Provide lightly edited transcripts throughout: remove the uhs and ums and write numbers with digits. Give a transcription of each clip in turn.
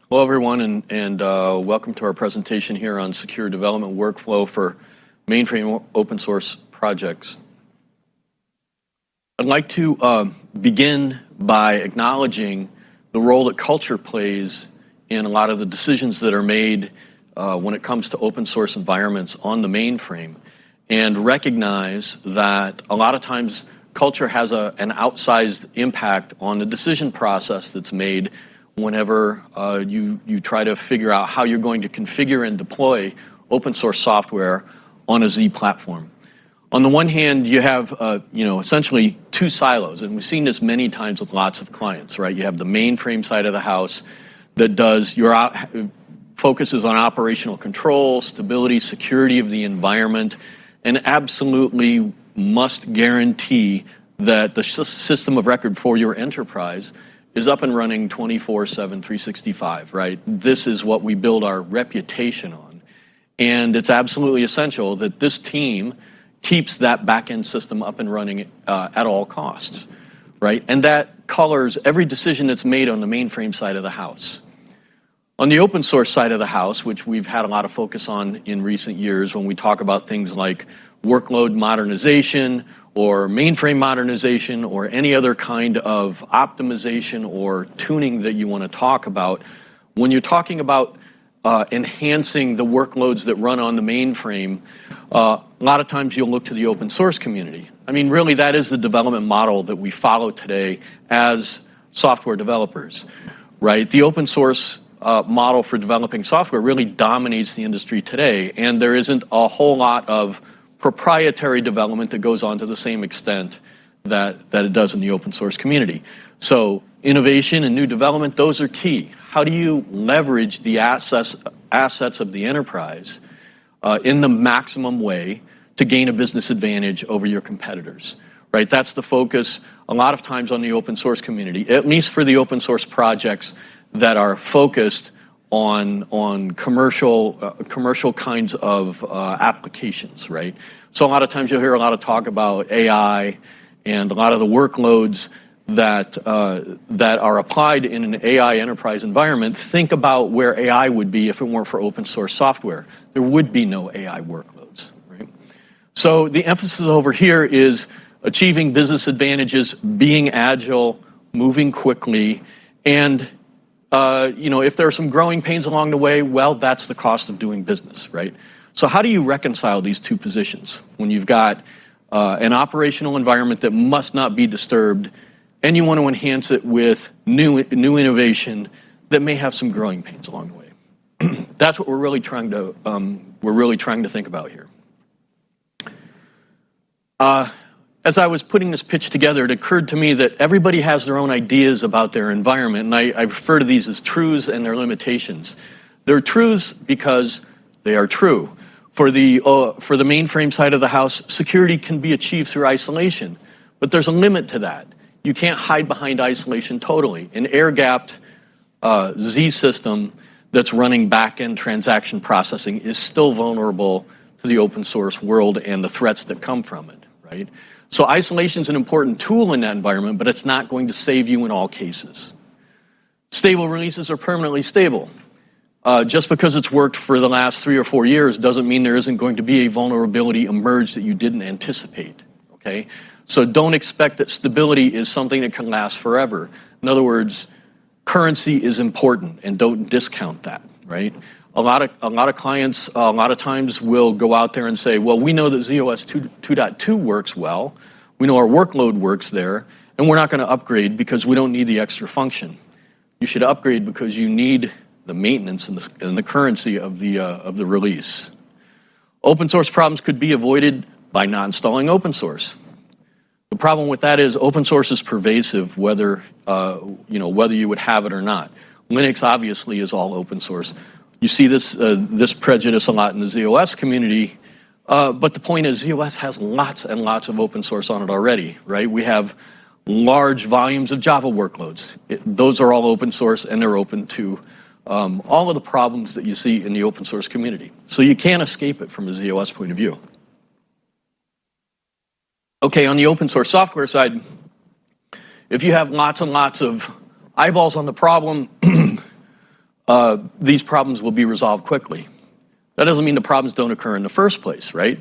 Hello, everyone, and welcome to our presentation here on secure development workflow for mainframe open source projects. I'd like to begin by acknowledging the role that culture plays in a lot of the decisions that are made when it comes to open source environments on the mainframe, and recognize that a lot of times culture has an outsized impact on the decision process that's made whenever you try to figure out how you're going to configure and deploy open source software on a Z platform. On the one hand, you have essentially two silos, and we've seen this many times with lots of clients, right? You have the mainframe side of the house that focuses on operational control, stability, security of the environment, and absolutely must guarantee that the system of record for your enterprise is up and running 24/7, 365, right? This is what we build our reputation on. And it's absolutely essential that this team keeps that back-end system up and running at all costs, right? And that colors every decision that's made on the mainframe side of the house. On the open source side of the house, which we've had a lot of focus on in recent years when we talk about things like workload modernization or mainframe modernization or any other kind of optimization or tuning that you want to talk about, when you're talking about enhancing the workloads that run on the mainframe, a lot of times you'll look to the open source community. I mean, really, that is the development model that we follow today as software developers, right? The open source model for developing software really dominates the industry today, and there isn't a whole lot of proprietary development that goes on to the same extent that it does in the open source community. So innovation and new development, those are key. How do you leverage the assets of the enterprise in the maximum way to gain a business advantage over your competitors, right? That's the focus a lot of times on the open source community, at least for the open source projects that are focused on commercial kinds of applications, right? So a lot of times you'll hear a lot of talk about AI and a lot of the workloads that are applied in an AI enterprise environment. Think about where AI would be if it weren't for open source software. There would be no AI workloads, right? So the emphasis over here is achieving business advantages, being agile, moving quickly, and if there are some growing pains along the way, well, that's the cost of doing business, right? So how do you reconcile these two positions when you've got an operational environment that must not be disturbed, and you want to enhance it with new innovation that may have some growing pains along the way? That's what we're really trying to think about here. As I was putting this pitch together, it occurred to me that everybody has their own ideas about their environment, and I refer to these as truths and their limitations. They're truths because they are true. For the mainframe side of the house, security can be achieved through isolation, but there's a limit to that. You can't hide behind isolation totally. An air-gapped Z system that's running back-end transaction processing is still vulnerable to the open source world and the threats that come from it, right? So isolation is an important tool in that environment, but it's not going to save you in all cases. Stable releases are permanently stable. Just because it's worked for the last 3 or 4 years doesn't mean there isn't going to be a vulnerability emerge that you didn't anticipate, okay? So don't expect that stability is something that can last forever. In other words, currency is important, and don't discount that, right? A lot of clients, a lot of times will go out there and say, well, we know that ZOS 2.2 works well. We know our workload works there, and we're not going to upgrade because we don't need the extra function. You should upgrade because you need the maintenance and the currency of the release. Open source problems could be avoided by not installing open source. The problem with that is open source is pervasive, whether you would have it or not. Linux obviously is all open source. You see this prejudice a lot in the ZOS community, but the point is ZOS has lots and lots of open source on it already, right? We have large volumes of Java workloads. Those are all open source, and they're open to all of the problems that you see in the open source community. So you can't escape it from a ZOS point of view. Okay, on the open source software side, if you have lots and lots of eyeballs on the problem, these problems will be resolved quickly. That doesn't mean the problems don't occur in the first place, right?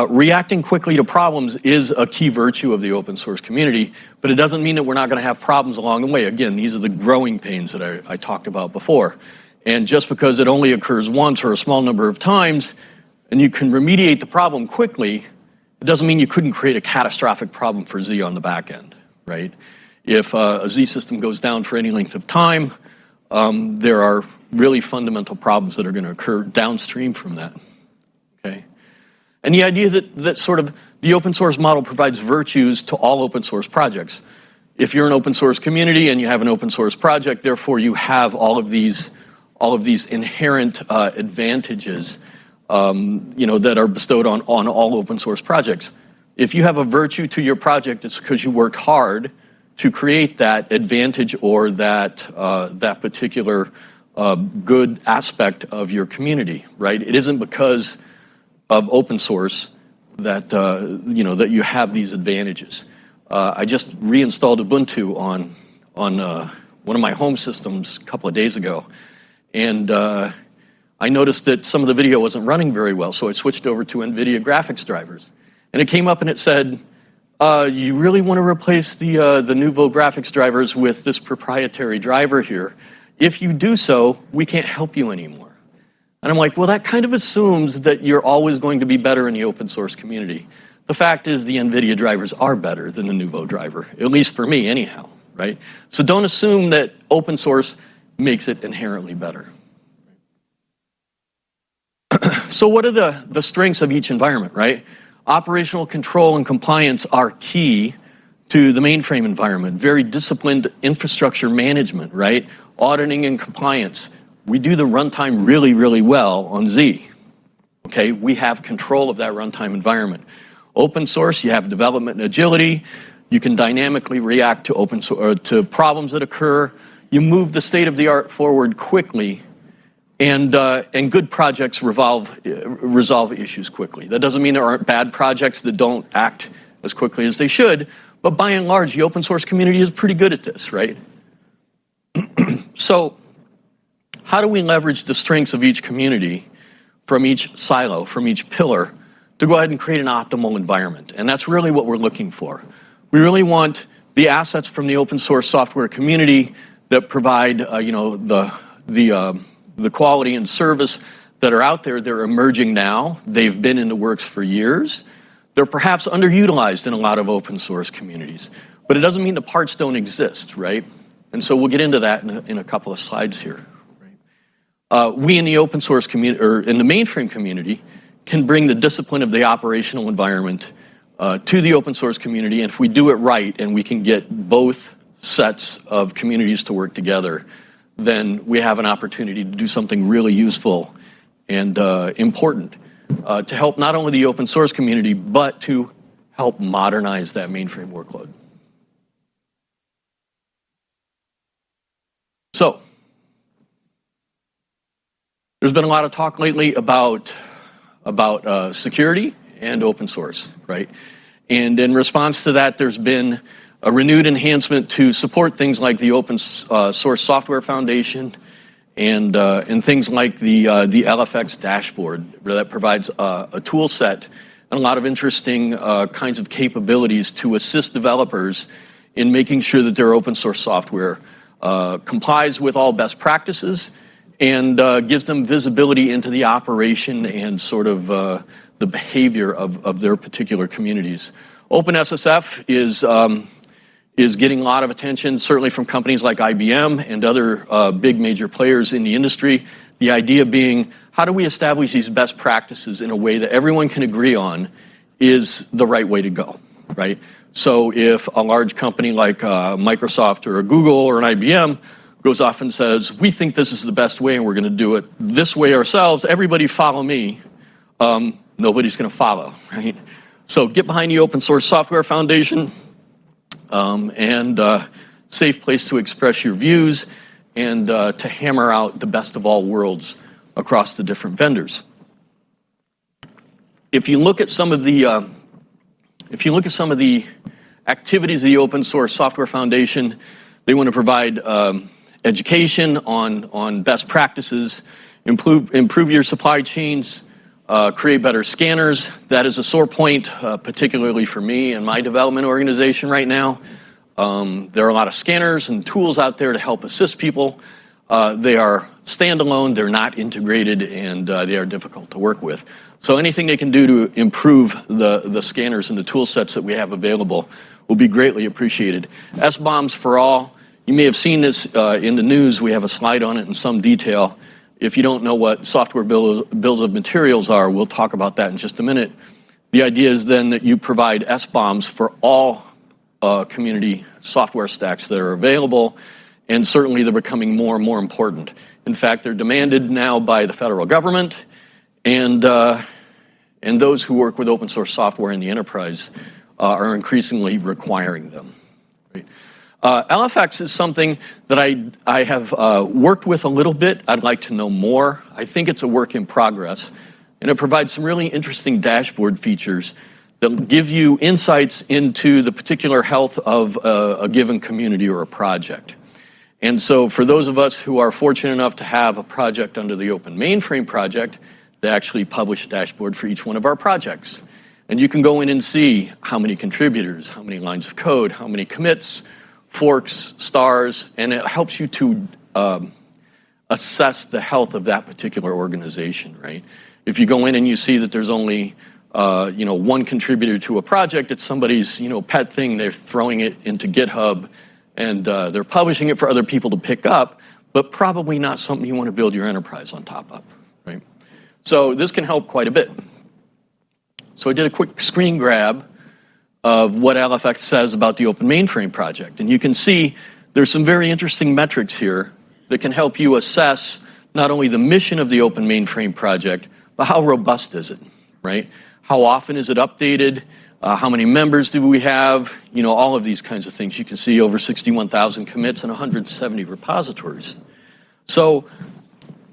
Reacting quickly to problems is a key virtue of the open source community, but it doesn't mean that we're not going to have problems along the way. Again, these are the growing pains that I talked about before. And just because it only occurs once or a small number of times, and you can remediate the problem quickly, it doesn't mean you couldn't create a catastrophic problem for Z on the back end, right? If a Z system goes down for any length of time, there are really fundamental problems that are going to occur downstream from that, okay? And the idea that sort of the open source model provides virtues to all open source projects. If you're an open source community and you have an open source project, therefore you have all of these inherent advantages that are bestowed on all open source projects. If you have a virtue to your project, it's because you worked hard to create that advantage or that particular good aspect of your community, right? It isn't because of open source that that you have these advantages. I just reinstalled Ubuntu on one of my home systems a couple of days ago, and I noticed that some of the video wasn't running very well, so I switched over to NVIDIA graphics drivers, and it came up and it said, "You really want to replace the Nouveau graphics drivers with this proprietary driver here? If you do so, we can't help you anymore." And I'm like, well, that kind of assumes that you're always going to be better in the open source community. The fact is the NVIDIA drivers are better than the Nouveau driver, at least for me anyhow, right? So don't assume that open source makes it inherently better. So what are the strengths of each environment, right? Operational control and compliance are key to the mainframe environment. Very disciplined infrastructure management, right? Auditing and compliance. We do the runtime really, really well on Z. Okay, we have control of that runtime environment. Open source, you have development and agility. You can dynamically react to to problems that occur. You move the state of the art forward quickly, and good projects resolve issues quickly. That doesn't mean there aren't bad projects that don't act as quickly as they should, but by and large, the open source community is pretty good at this, right? So, how do we leverage the strengths of each community from each silo, from each pillar, to go ahead and create an optimal environment? And that's really what we're looking for. We really want the assets from the open source software community that provide the quality and service that are out there. They're emerging now. They've been in the works for years. They're perhaps underutilized in a lot of open source communities. But it doesn't mean the parts don't exist, right? And so we'll get into that in a couple of slides here. We in the open source community, or in the mainframe community, can bring the discipline of the operational environment to the open source community, and if we do it right and we can get both sets of communities to work together, then we have an opportunity to do something really useful and important to help not only the open source community, but to help modernize that mainframe workload. So, there's been a lot of talk lately about security and open source, right? And in response to that, there's been a renewed enhancement to support things like the Open Source Software Foundation and things like the LFX dashboard that provides a tool set and a lot of interesting kinds of capabilities to assist developers in making sure that their open source software complies with all best practices and gives them visibility into the operation and sort of the behavior of their particular communities. OpenSSF is getting a lot of attention, certainly from companies like IBM and other big major players in the industry. The idea being, how do we establish these best practices in a way that everyone can agree on is the right way to go, right? So if a large company like Microsoft or a Google or an IBM goes off and says, we think this is the best way and we're going to do it this way ourselves, everybody follow me, nobody's going to follow, right? So get behind the Open Source Software Foundation and safe place to express your views and to hammer out the best of all worlds across the different vendors. If you look at some of the activities of the Open Source Software Foundation, they want to provide education on best practices, improve your supply chains, create better scanners. That is a sore point, particularly for me and my development organization right now. There are a lot of scanners and tools out there to help assist people. They are standalone, they're not integrated, and they are difficult to work with. So anything they can do to improve the scanners and the tool sets that we have available will be greatly appreciated. SBOMs for all. You may have seen this in the news. We have a slide on it in some detail. If you don't know what software bills of materials are, we'll talk about that in just a minute. The idea is then that you provide SBOMs for all community software stacks that are available, and certainly they're becoming more and more important. In fact, they're demanded now by the federal government, and those who work with open source software in the enterprise are increasingly requiring them. Right? LFX is something that I have worked with a little bit. I'd like to know more. I think it's a work in progress, and it provides some really interesting dashboard features that give you insights into the particular health of a given community or a project. And so for those of us who are fortunate enough to have a project under the Open Mainframe project, they actually publish a dashboard for each one of our projects. And you can go in and see how many contributors, how many lines of code, how many commits, forks, stars, and it helps you to assess the health of that particular organization, right? If you go in and you see that there's only one contributor to a project, it's somebody's pet thing, they're throwing it into GitHub, and they're publishing it for other people to pick up, but probably not something you want to build your enterprise on top of, right? So this can help quite a bit. So I did a quick screen grab of what LFX says about the Open Mainframe project, and you can see there's some very interesting metrics here that can help you assess not only the mission of the Open Mainframe project, but how robust is it, right? How often is it updated? How many members do we have? All of these kinds of things. You can see over 61,000 commits and 170 repositories. So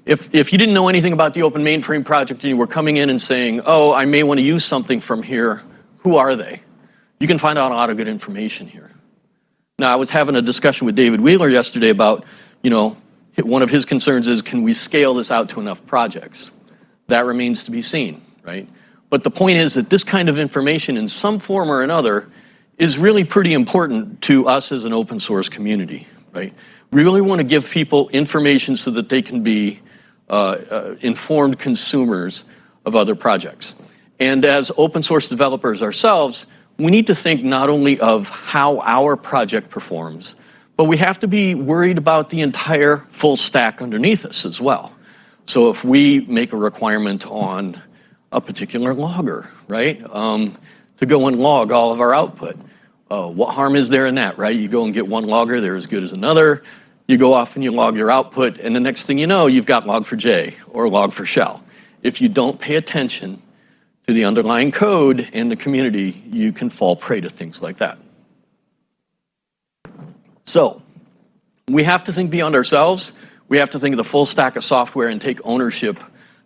if you didn't know anything about the Open Mainframe project and you were coming in and saying, oh, I may want to use something from here, who are they? You can find out a lot of good information here. Now, I was having a discussion with David Wheeler yesterday about, one of his concerns is, can we scale this out to enough projects? That remains to be seen, right? But the point is that this kind of information in some form or another is really pretty important to us as an open source community, right? We really want to give people information so that they can be informed consumers of other projects. And as open source developers ourselves, we need to think not only of how our project performs, but we have to be worried about the entire full stack underneath us as well. So if we make a requirement on a particular logger, right, to go and log all of our output, what harm is there in that, right? You go and get one logger, they're as good as another. You go off and you log your output, and the next thing you know, you've got log4j or log4shell. If you don't pay attention to the underlying code and the community, you can fall prey to things like that. So we have to think beyond ourselves. We have to think of the full stack of software and take ownership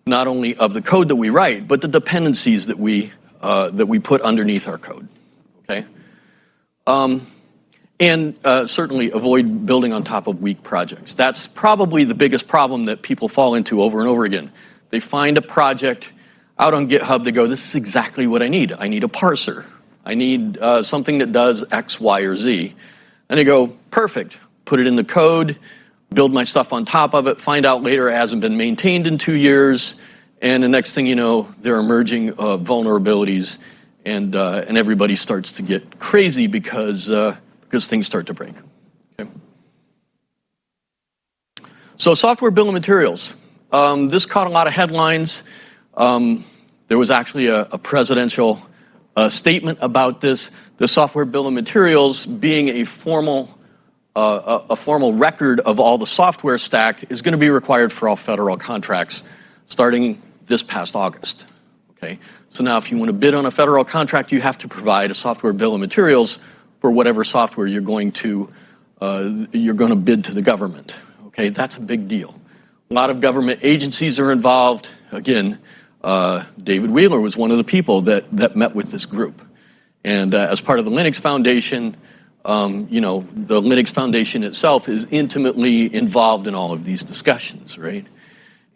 not only of the code that we write, but the dependencies that we put underneath our code, okay? And certainly avoid building on top of weak projects. That's probably the biggest problem that people fall into over and over again. They find a project out on GitHub, they go, this is exactly what I need. I need a parser. I need something that does X, Y, or Z. And they go, perfect, put it in the code, build my stuff on top of it, find out later it hasn't been maintained in 2 years, and the next thing you know, there are emerging vulnerabilities, and everybody starts to get crazy because things start to break. Okay. So software bill of materials. This caught a lot of headlines. There was actually a presidential statement about this. The software bill of materials being a formal record of all the software stack is going to be required for all federal contracts starting this past August. Okay, so now if you want to bid on a federal contract, you have to provide a software bill of materials for whatever software you're going to bid to the government. Okay, that's a big deal. A lot of government agencies are involved. Again, David Wheeler was one of the people that met with this group. And as part of the Linux Foundation, The Linux Foundation itself is intimately involved in all of these discussions, right?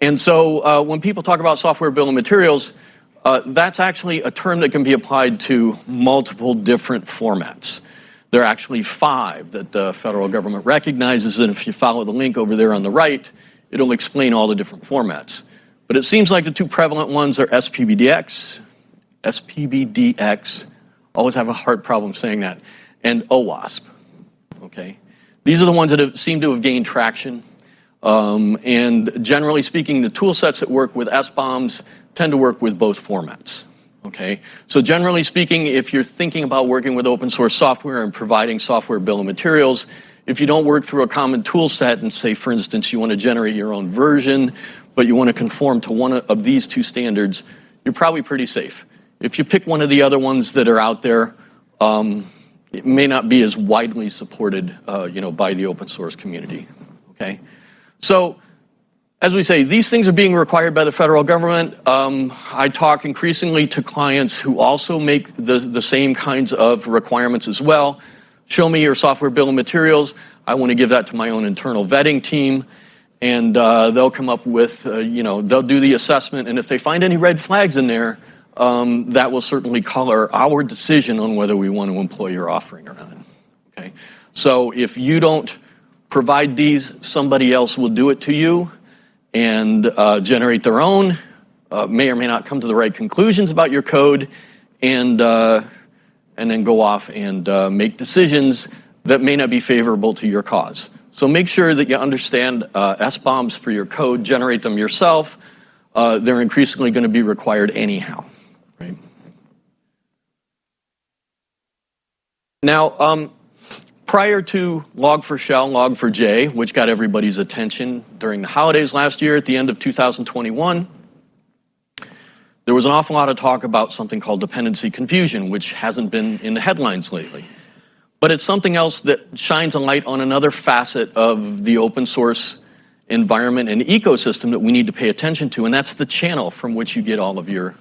And so when people talk about software bill of materials, that's actually a term that can be applied to multiple different formats. There are actually 5 that the federal government recognizes, and if you follow the link over there on the right, it'll explain all the different formats. But it seems like the 2 prevalent ones are SPBDX, always have a hard problem saying that, and OWASP, okay? These are the ones that seem to have gained traction. And generally speaking, the tool sets that work with SBOMs tend to work with both formats, okay? So generally speaking, if you're thinking about working with open source software and providing software bill of materials, if you don't work through a common tool set and say, for instance, you want to generate your own version, but you want to conform to one of these 2 standards, you're probably pretty safe. If you pick one of the other ones that are out there, it may not be as widely supported, by the open source community, okay? So, as we say, these things are being required by the federal government. I talk increasingly to clients who also make the same kinds of requirements as well. Show me your software bill of materials. I want to give that to my own internal vetting team, and they'll come up with, they'll do the assessment, and if they find any red flags in there, that will certainly color our decision on whether we want to employ your offering or not, okay? So if you don't provide these, somebody else will do it to you and generate their own, may or may not come to the right conclusions about your code, and then go off and make decisions that may not be favorable to your cause. So make sure that you understand SBOMs for your code, generate them yourself. They're increasingly going to be required anyhow, right? Now, prior to Log4Shell, Log4j, which got everybody's attention during the holidays last year at the end of 2021, there was an awful lot of talk about something called dependency confusion, which hasn't been in the headlines lately. But it's something else that shines a light on another facet of the open source environment and ecosystem that we need to pay attention to, and that's the channel from which you get all of your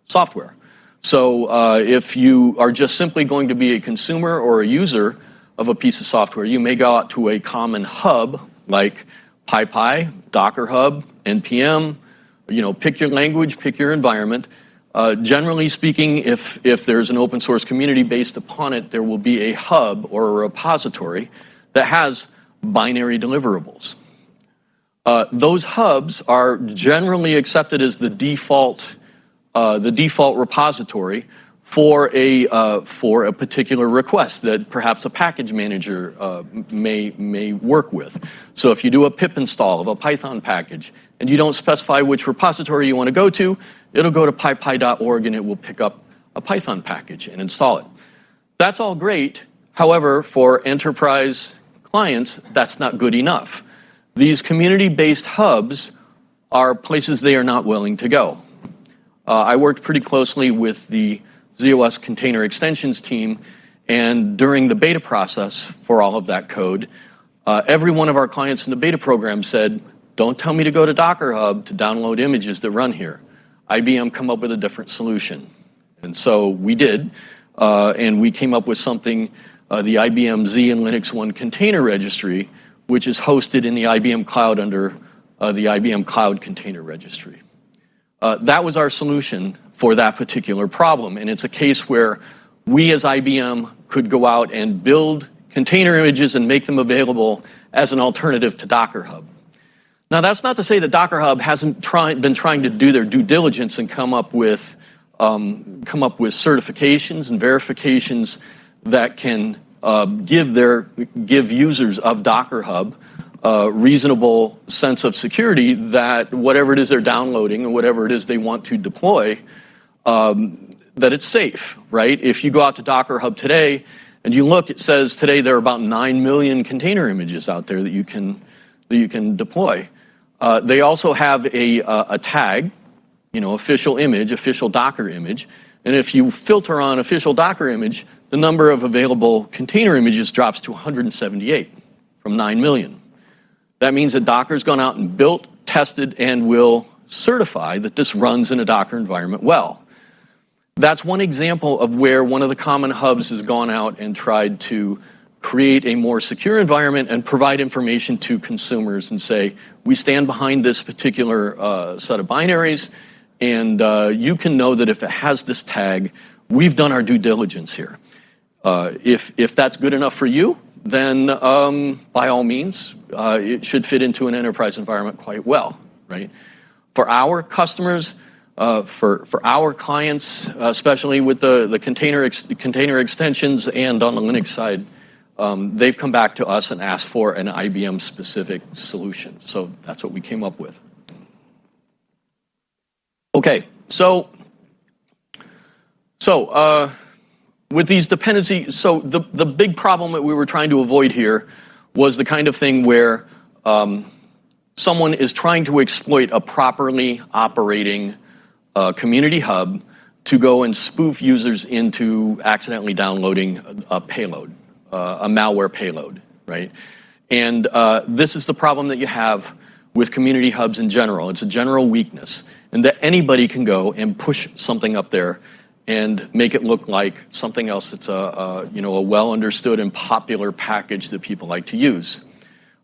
software. So if you are just simply going to be a consumer or a user of a piece of software, you may go out to a common hub like PyPy, Docker Hub, NPM, pick your language, pick your environment. Generally speaking, if there's an open source community based upon it, there will be a hub or a repository that has binary deliverables. Those hubs are generally accepted as the default repository for a particular request that perhaps a package manager may work with. So if you do a pip install of a Python package and you don't specify which repository you want to go to, it'll go to pypy.org and it will pick up a Python package and install it. That's all great. However, for enterprise clients, that's not good enough. These community-based hubs are places they are not willing to go. I worked pretty closely with the ZOS container extensions team, and during the beta process for all of that code, every one of our clients in the beta program said, don't tell me to go to Docker Hub to download images that run here. IBM come up with a different solution. And so we did, and we came up with something, the IBM Z and Linux One container registry, which is hosted in the IBM Cloud under the IBM Cloud Container Registry. That was our solution for that particular problem, and it's a case where we as IBM could go out and build container images and make them available as an alternative to Docker Hub. Now, that's not to say that Docker Hub hasn't been trying to do their due diligence and come up with certifications and verifications that can give users of Docker Hub a reasonable sense of security that whatever it is they're downloading or whatever it is they want to deploy, that it's safe, right? If you go out to Docker Hub today and you look, it says today there are about 9 million container images out there that you can deploy. They also have a tag, official image, official Docker image, and if you filter on official Docker image, the number of available container images drops to 178 from 9 million. That means that Docker's gone out and built, tested, and will certify that this runs in a Docker environment well. That's one example of where one of the common hubs has gone out and tried to create a more secure environment, and provide information to consumers and say, we stand behind this particular set of binaries, and you can know that if it has this tag, we've done our due diligence here. If that's good enough for you, then by all means, it should fit into an enterprise environment quite well, right? For our customers, for our clients, especially with the container extensions and on the Linux side, they've come back to us and asked for an IBM specific solution. So that's what we came up with. Okay, so with these dependencies, so the big problem that we were trying to avoid here was the kind of thing where someone is trying to exploit a properly operating community hub to go and spoof users into accidentally downloading a payload, a malware payload, right? And this is the problem that you have with community hubs in general. It's a general weakness, and that anybody can go and push something up there and make it look like something else that's a well understood and popular package that people like to use.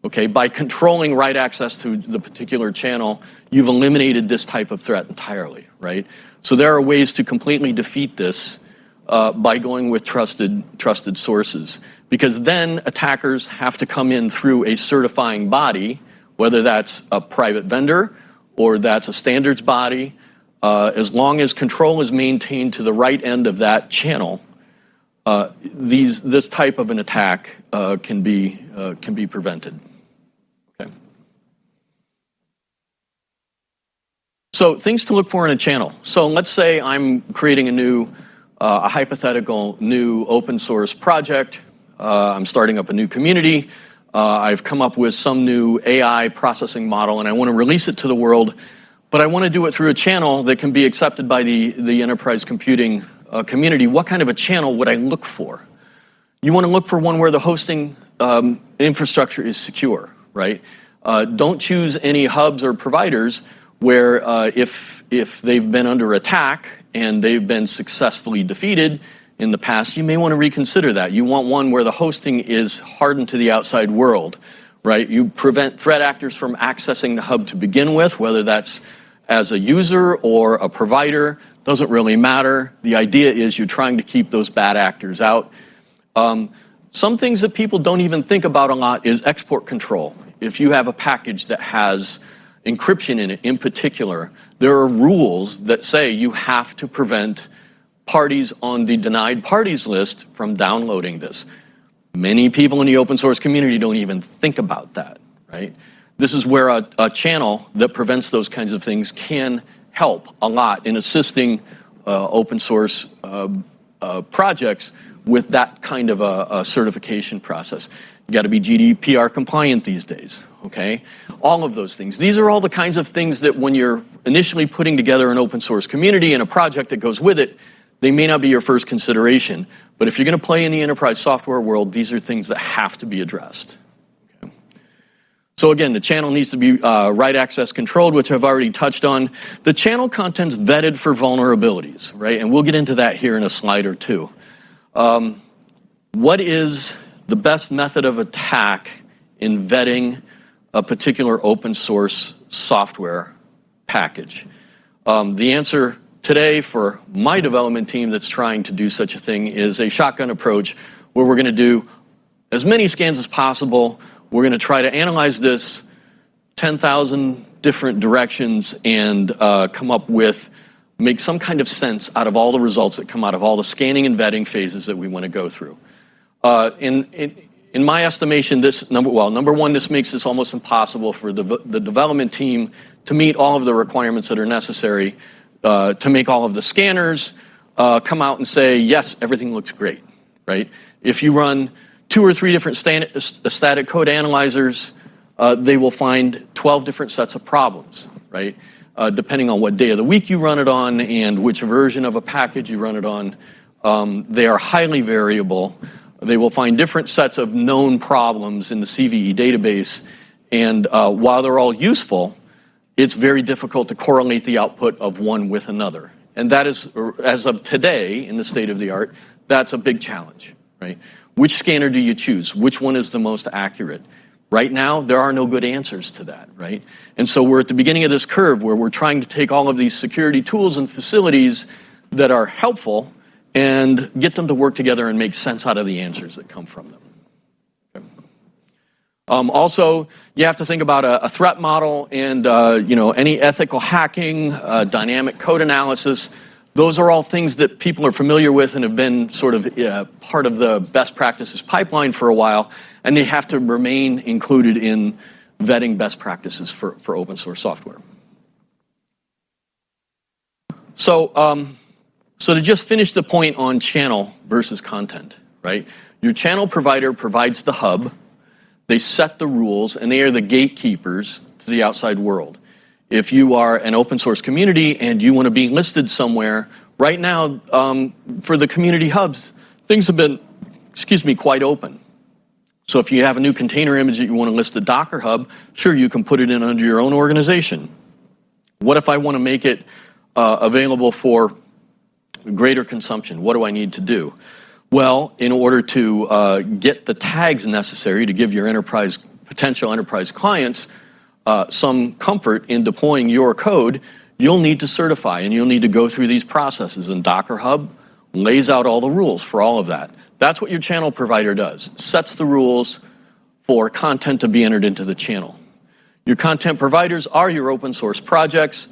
Okay, by controlling write access to the particular channel, you've eliminated this type of threat entirely, right? So there are ways to completely defeat this by going with trusted sources, because then attackers have to come in through a certifying body, whether that's a private vendor or that's a standards body. As long as control is maintained to the right end of that channel, this type of an attack can be prevented. Okay. So things to look for in a channel. So let's say I'm creating a hypothetical new open source project. I'm starting up a new community. I've come up with some new AI processing model, and I want to release it to the world. But I want to do it through a channel that can be accepted by the enterprise computing community. What kind of a channel would I look for? You want to look for one where the hosting infrastructure is secure, right? Don't choose any hubs or providers where if they've been under attack and they've been successfully defeated in the past, you may want to reconsider that. You want one where the hosting is hardened to the outside world, right? You prevent threat actors from accessing the hub to begin with, whether that's as a user or a provider, doesn't really matter. The idea is you're trying to keep those bad actors out. Some things that people don't even think about a lot is export control. If you have a package that has encryption in it, in particular, there are rules that say you have to prevent parties on the denied parties list from downloading this. Many people in the open source community don't even think about that, right? This is where a channel that prevents those kinds of things can help a lot in assisting open source projects with that kind of a certification process. You got to be GDPR compliant these days, okay? All of those things. These are all the kinds of things that when you're initially putting together an open source community and a project that goes with it, they may not be your first consideration. But if you're going to play in the enterprise software world, these are things that have to be addressed. Okay. So again, the channel needs to be write access controlled, which I've already touched on. The channel content's vetted for vulnerabilities, right? And we'll get into that here in a slide or two. What is the best method of attack in vetting a particular open source software package? The answer today for my development team that's trying to do such a thing is a shotgun approach where we're going to do as many scans as possible. We're going to try to analyze this 10,000 different directions and come up with, make some kind of sense out of all the results that come out of all the scanning and vetting phases that we want to go through. In my estimation, number one, this makes this almost impossible for the development team to meet all of the requirements that are necessary to make all of the scanners come out and say, yes, everything looks great, right? If you run 2 or 3 different static code analyzers, they will find 12 different sets of problems, right? Depending on what day of the week you run it on and which version of a package you run it on, they are highly variable. They will find different sets of known problems in the CVE database, and while they're all useful, it's very difficult to correlate the output of one with another. And that is, as of today, in the state of the art, that's a big challenge, right? Which scanner do you choose? Which one is the most accurate? Right now, there are no good answers to that, right? And so we're at the beginning of this curve where we're trying to take all of these security tools and facilities that are helpful and get them to work together and make sense out of the answers that come from them. Okay. Also, you have to think about a threat model and any ethical hacking, dynamic code analysis. Those are all things that people are familiar with and have been sort of part of the best practices pipeline for a while, and they have to remain included in vetting best practices for open source software. So to just finish the point on channel versus content, right? Your channel provider provides the hub, they set the rules, and they are the gatekeepers to the outside world. If you are an open source community and you want to be listed somewhere, right now, for the community hubs, things have been, quite open. So if you have a new container image that you want to list at Docker Hub, sure, you can put it in under your own organization. What if I want to make it available for greater consumption? What do I need to do? Well, in order to get the tags necessary to give your potential enterprise clients some comfort in deploying your code, you'll need to certify and you'll need to go through these processes. And Docker Hub lays out all the rules for all of that. That's what your channel provider does, sets the rules for content to be entered into the channel. Your content providers are your open source projects.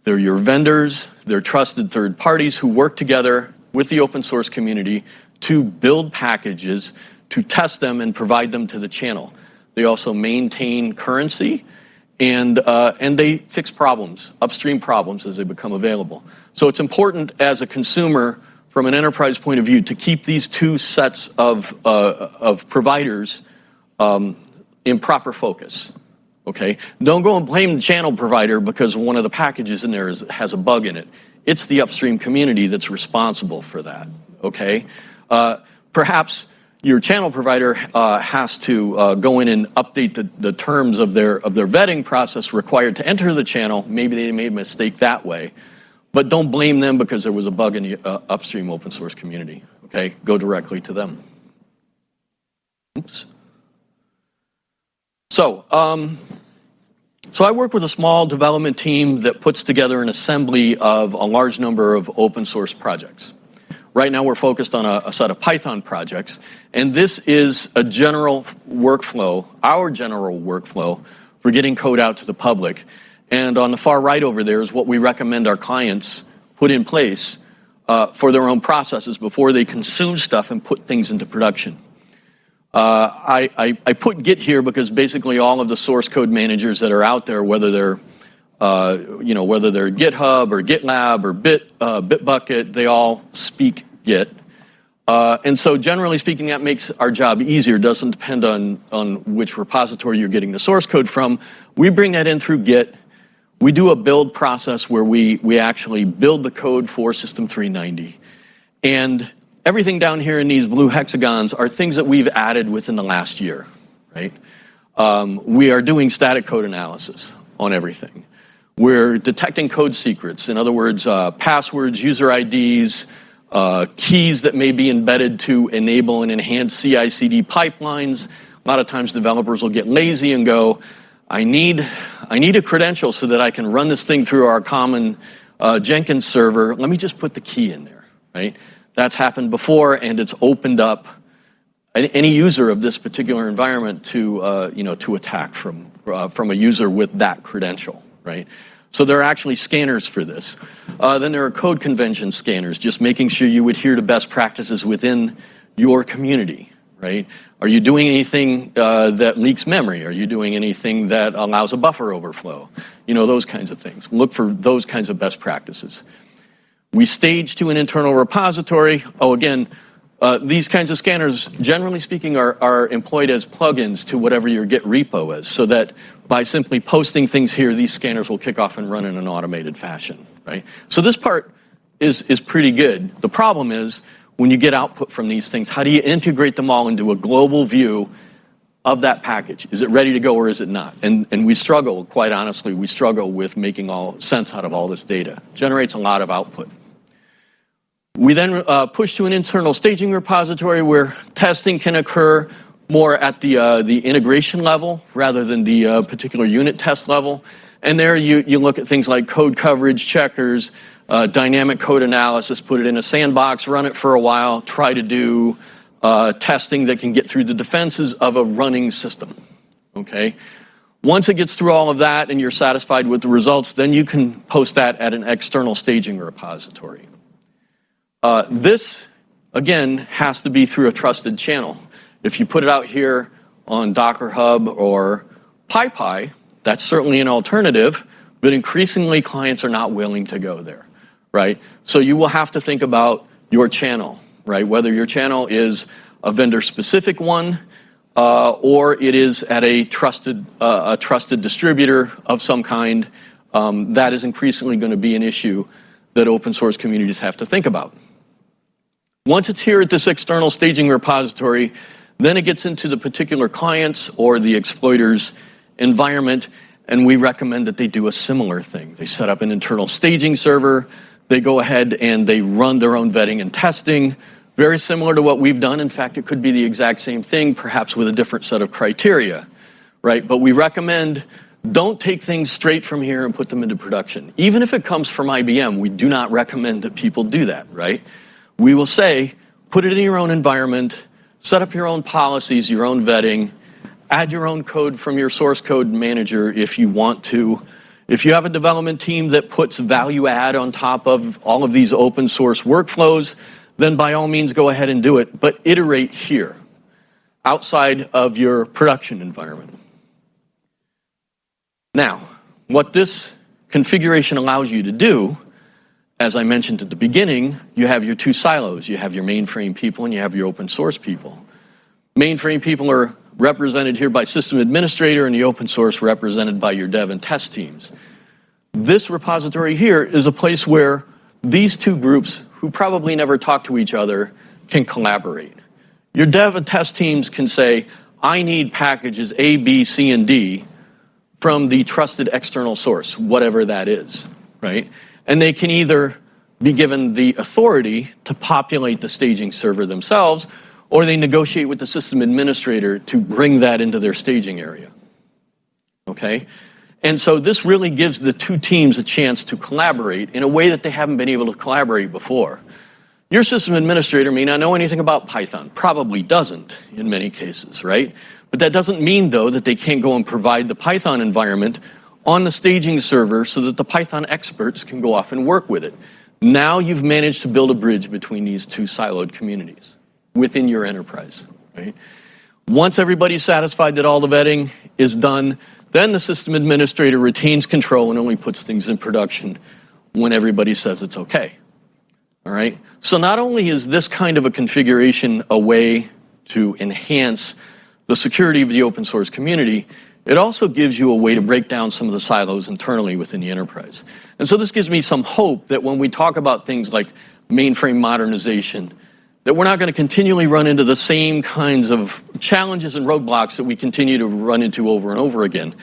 They're your vendors. They're trusted third parties who work together with the open source community to build packages, to test them and provide them to the channel. They also maintain currency and they fix problems, upstream problems as they become available. So it's important as a consumer from an enterprise point of view to keep these two sets of providers in proper focus, okay? Don't go and blame the channel provider because one of the packages in there has a bug in it. It's the upstream community that's responsible for that, okay? Perhaps your channel provider has to go in and update the terms of their vetting process required to enter the channel. Maybe they made a mistake that way. But don't blame them because there was a bug in the upstream open source community, okay? Go directly to them. Oops. So I work with a small development team that puts together an assembly of a large number of open source projects. Right now we're focused on a set of Python projects, and this is a general workflow, our general workflow for getting code out to the public. And on the far right over there is what we recommend our clients put in place for their own processes before they consume stuff and put things into production. I put Git here because basically all of the source code managers that are out there, whether they're GitHub or GitLab or Bitbucket, they all speak Git. And so generally speaking, that makes our job easier. It doesn't depend on which repository you're getting the source code from. We bring that in through Git. We do a build process where we actually build the code for System 390. And everything down here in these blue hexagons are things that we've added within the last year, right? We are doing static code analysis on everything. We're detecting code secrets. In other words, passwords, user IDs, keys that may be embedded to enable and enhance CI/CD pipelines. A lot of times developers will get lazy and go, I need a credential so that I can run this thing through our common Jenkins server. Let me just put the key in there, right? That's happened before, and it's opened up any user of this particular environment to attack from a user with that credential, right? So there are actually scanners for this. Then there are code convention scanners, just making sure you adhere to best practices within your community, right? Are you doing anything that leaks memory? Are you doing anything that allows a buffer overflow? Those kinds of things. Look for those kinds of best practices. We stage to an internal repository. Again, these kinds of scanners, generally speaking, are employed as plugins to whatever your Git repo is, so that by simply posting things here, these scanners will kick off and run in an automated fashion, right? So this part is pretty good. The problem is, when you get output from these things, how do you integrate them all into a global view of that package? Is it ready to go or is it not? And we struggle, quite honestly, with making all sense out of all this data. It generates a lot of output. We then push to an internal staging repository where testing can occur more at the integration level rather than the particular unit test level. And there you look at things like code coverage, checkers, dynamic code analysis, put it in a sandbox, run it for a while, try to do testing that can get through the defenses of a running system, okay? Once it gets through all of that and you're satisfied with the results, then you can post that at an external staging repository. This, again, has to be through a trusted channel. If you put it out here on Docker Hub or PyPy, that's certainly an alternative, but increasingly clients are not willing to go there, right? So you will have to think about your channel, right? Whether your channel is a vendor-specific one or it is at a trusted distributor of some kind, that is increasingly going to be an issue that open source communities have to think about. Once it's here at this external staging repository, then it gets into the particular client's or the exploiter's environment, and we recommend that they do a similar thing. They set up an internal staging server, they go ahead and they run their own vetting and testing, very similar to what we've done. In fact, it could be the exact same thing, perhaps with a different set of criteria, right? But we recommend don't take things straight from here and put them into production. Even if it comes from IBM, we do not recommend that people do that, right? We will say, put it in your own environment, set up your own policies, your own vetting, add your own code from your source code manager if you want to. If you have a development team that puts value add on top of all of these open source workflows, then by all means go ahead and do it, but iterate here, outside of your production environment. Now, what this configuration allows you to do, as I mentioned at the beginning, you have your two silos. You have your mainframe people and you have your open source people. Mainframe people are represented here by system administrator and the open source represented by your dev and test teams. This repository here is a place where these two groups, who probably never talk to each other, can collaborate. Your dev and test teams can say, I need packages A, B, C, and D from the trusted external source, whatever that is, right? And they can either be given the authority to populate the staging server themselves, or they negotiate with the system administrator to bring that into their staging area, okay? And so this really gives the two teams a chance to collaborate in a way that they haven't been able to collaborate before. Your system administrator may not know anything about Python, probably doesn't in many cases, right? But that doesn't mean, though, that they can't go and provide the Python environment on the staging server so that the Python experts can go off and work with it. Now you've managed to build a bridge between these two siloed communities within your enterprise, right? Once everybody's satisfied that all the vetting is done, then the system administrator retains control and only puts things in production when everybody says it's okay, all right? So not only is this kind of a configuration a way to enhance the security of the open source community, it also gives you a way to break down some of the silos internally within the enterprise. And so this gives me some hope that when we talk about things like mainframe modernization, that we're not going to continually run into the same kinds of challenges and roadblocks that we continue to run into over and over again,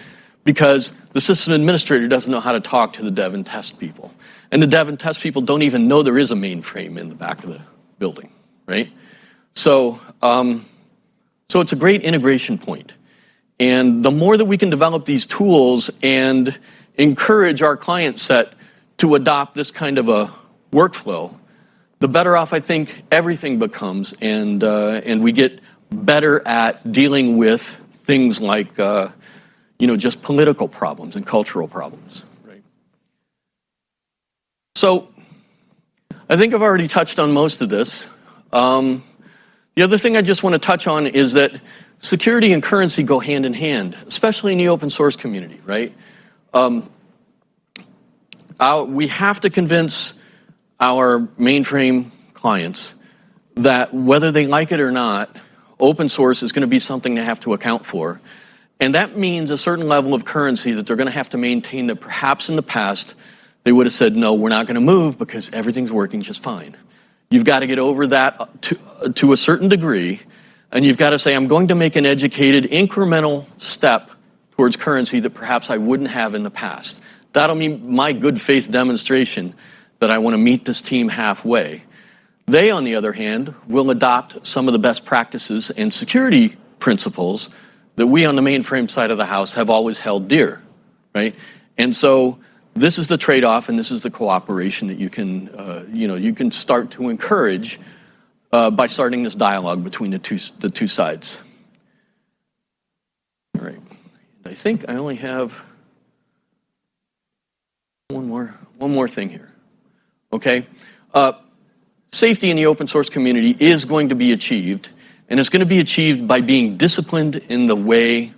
because the system administrator doesn't know how to talk to the dev and test people. And the dev and test people don't even know there is a mainframe in the back of the building, right? So it's a great integration point. And the more that we can develop these tools and encourage our client set to adopt this kind of a workflow, the better off I think everything becomes, and we get better at dealing with things like just political problems and cultural problems. Right. So I think I've already touched on most of this. The other thing I just want to touch on is that security and currency go hand in hand, especially in the open source community, right? We have to convince our mainframe clients that whether they like it or not, open source is going to be something they have to account for. And that means a certain level of currency that they're going to have to maintain that perhaps in the past they would have said, no, we're not going to move because everything's working just fine. You've got to get over that to a certain degree, and you've got to say, I'm going to make an educated, incremental step towards currency that perhaps I wouldn't have in the past. That'll be my good faith demonstration that I want to meet this team halfway. They, on the other hand, will adopt some of the best practices and security principles that we on the mainframe side of the house have always held dear, right? And so this is the trade-off, and this is the cooperation that you can start to encourage by starting this dialogue between the two sides. All right, I think I only have one more thing here. Okay, safety in the open source community is going to be achieved, and it's going to be achieved by being disciplined in the way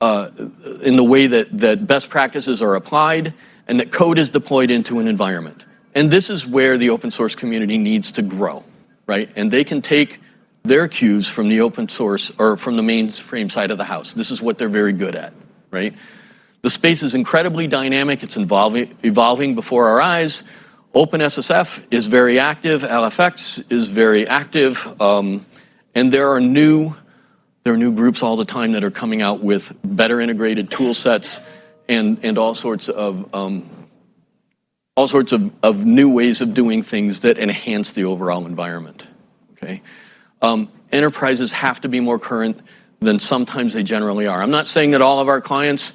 that best practices are applied and that code is deployed into an environment. And this is where the open source community needs to grow, right? And they can take their cues from the open source or from the mainframe side of the house. This is what they're very good at, right? The space is incredibly dynamic. It's evolving before our eyes. OpenSSF is very active. LFX is very active. And there are new groups all the time that are coming out with better integrated tool sets and all sorts of new ways of doing things that enhance the overall environment. Okay, enterprises have to be more current than sometimes they generally are. I'm not saying that all of our clients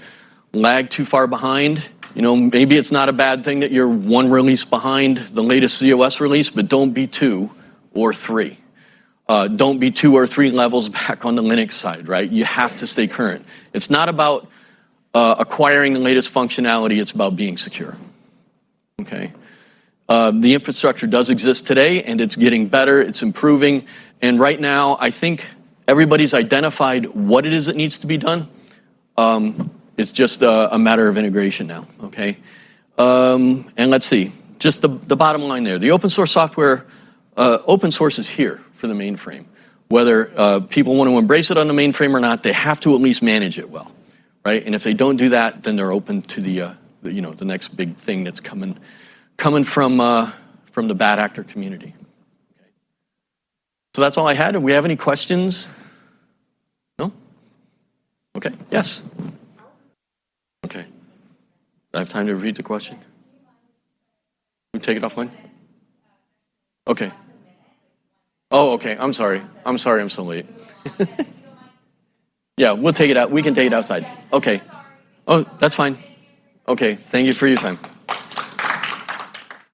lag too far behind. You know, maybe it's not a bad thing that you're one release behind the latest COS release, but don't be 2 or 3. Don't be 2 or 3 levels back on the Linux side, right? You have to stay current. It's not about acquiring the latest functionality, it's about being secure, okay? The infrastructure does exist today, and it's getting better, it's improving, and right now, I think everybody's identified what it is that needs to be done. It's just a matter of integration now, okay? And let's see, just the bottom line there. The open source software, open source is here for the mainframe. Whether people want to embrace it on the mainframe or not, they have to at least manage it well, right? And if they don't do that, then they're open to the next big thing that's coming from the bad actor community. Okay. So that's all I had. Do we have any questions? No? Okay, yes. Okay. Do I have time to read the question? We take it offline? Okay. Oh, okay. I'm sorry. I'm so late. Yeah, we'll take it out. We can take it outside. Okay. Oh, that's fine. Okay. Thank you for your time.